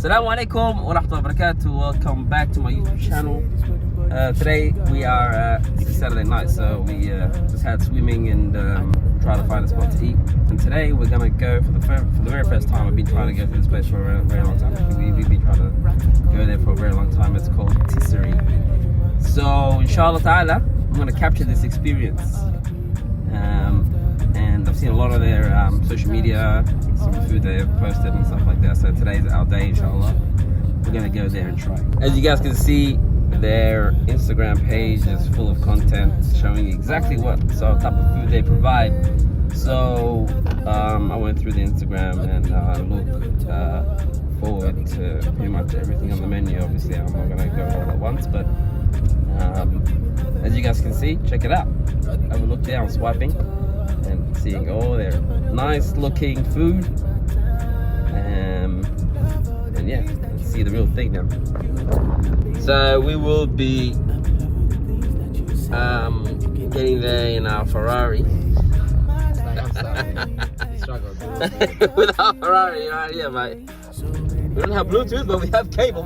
Assalamu alaikum wa rahmatullahi wa barakatuh. Welcome back to my YouTube channel. Today we are, it's Saturday night, so we just had swimming and try to find a spot to eat. And today we're gonna go for the very first time. I've been trying to go to this place for a very long time. We've been trying to go there for a very long time. It's called Tisiri. So inshallah ta'ala, I'm gonna capture this experience. And I've seen a lot of their social media, some food they've posted and stuff like that. So today's our day, inshallah. We're gonna go there and try. As you guys can see, their Instagram page is full of content showing exactly what type of food they provide. So I went through the Instagram and looked forward to pretty much everything on the menu. Obviously, I'm not gonna go all at once, but as you guys can see, check it out. Have a look there. I'm swiping and seeing all their nice looking food. And yeah, let's see the real thing now. So we will be getting there in our Ferrari. With our Ferrari right here, mate. We don't have Bluetooth, but we have cable.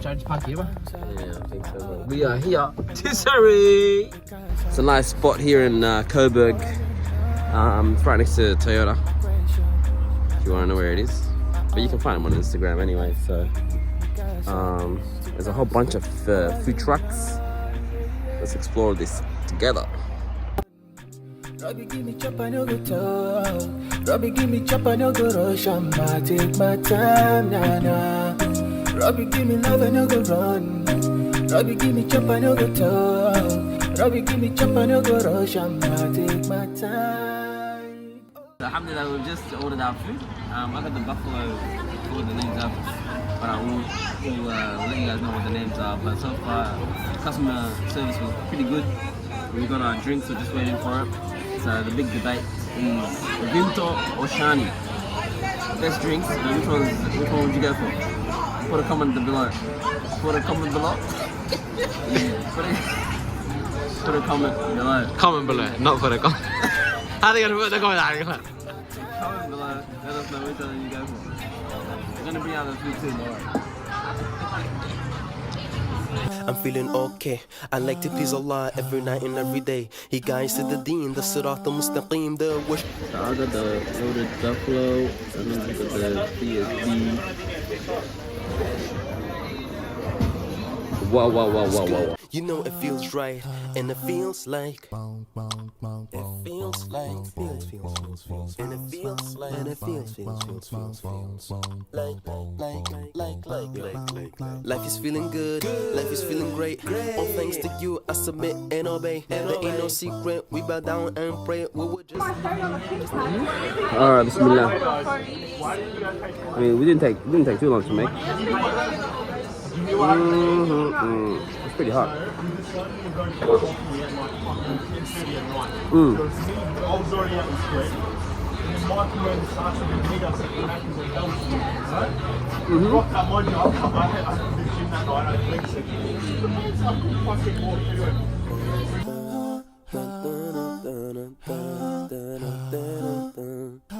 Yeah, I think so. We are here, Tisiri. It's a nice spot here in Coburg. It's right next to Toyota. If you want to know where it is, but you can find them on Instagram anyway. So there's a whole bunch of food trucks. Let's explore this together. Robbie, give me chop, I no go talk. Robbie, give me chop, I no go rush. I'ma take my time, nah. Robbie, give me love, I no go run. Robbie, give me chop, I no go talk. Robbie, give me chop, I no go rush. I'ma take my time. Alhamdulillah, we've just ordered our food. I got the buffalo, all the names up, but I will let you guys know what the names are. But so far, customer service was pretty good. We got our drinks, we're just waiting for it. So the big debate is Vinto or Shani. Best drinks, which one would you go for? Put a comment below. Put a comment below. Put a comment below. Comment below, not put a comment. How are they going to put the comment out? Comment below. Let us know which one you go for. We're going to bring out the food too, don't worry. I'm feeling okay. I like to please Allah every night and every day. He guides to the deen, the sirat al-mustaqim, the wish. So I got the loaded buffalo, and then I got the PSB. Wow. You know it feels right, and it feels like. It feels like, and it feels like, and it feels like. Life is feeling good, life is feeling great. All thanks to you, I submit and obey. There ain't no secret, we bow down and pray. We would just. Alright, bismillah. I mean, we didn't take too long to make. It's pretty hot.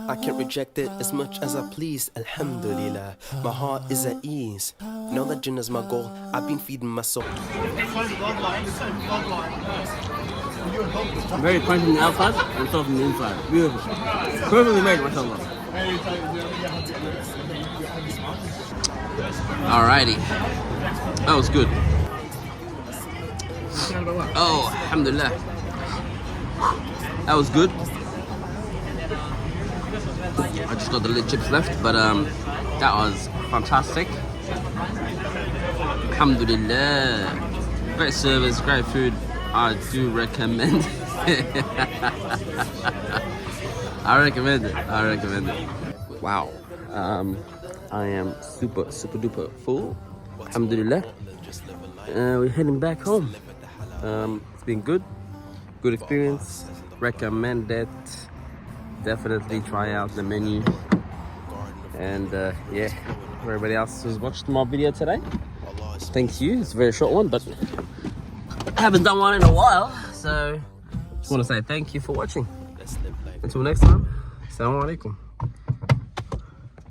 I can't reject it as much as I please, alhamdulillah. My heart is at ease. Know that Jinnah's my goal. I've been feeding my soul. Very crunchy on the outside and soft on the inside. Beautiful. Perfectly made, mashallah. Alrighty. That was good. Oh, alhamdulillah. That was good. I just got the little chips left, but that was fantastic. Alhamdulillah. Great service, great food. I do recommend it. I recommend it. Wow. I am super duper full. Alhamdulillah. We're heading back home. It's been good experience. Recommend it. Definitely try out the menu. And yeah, for everybody else who's watched my video today, thank you. It's a very short one, but I haven't done one in a while, so just want to say thank you for watching. Until next time, assalamu alaikum.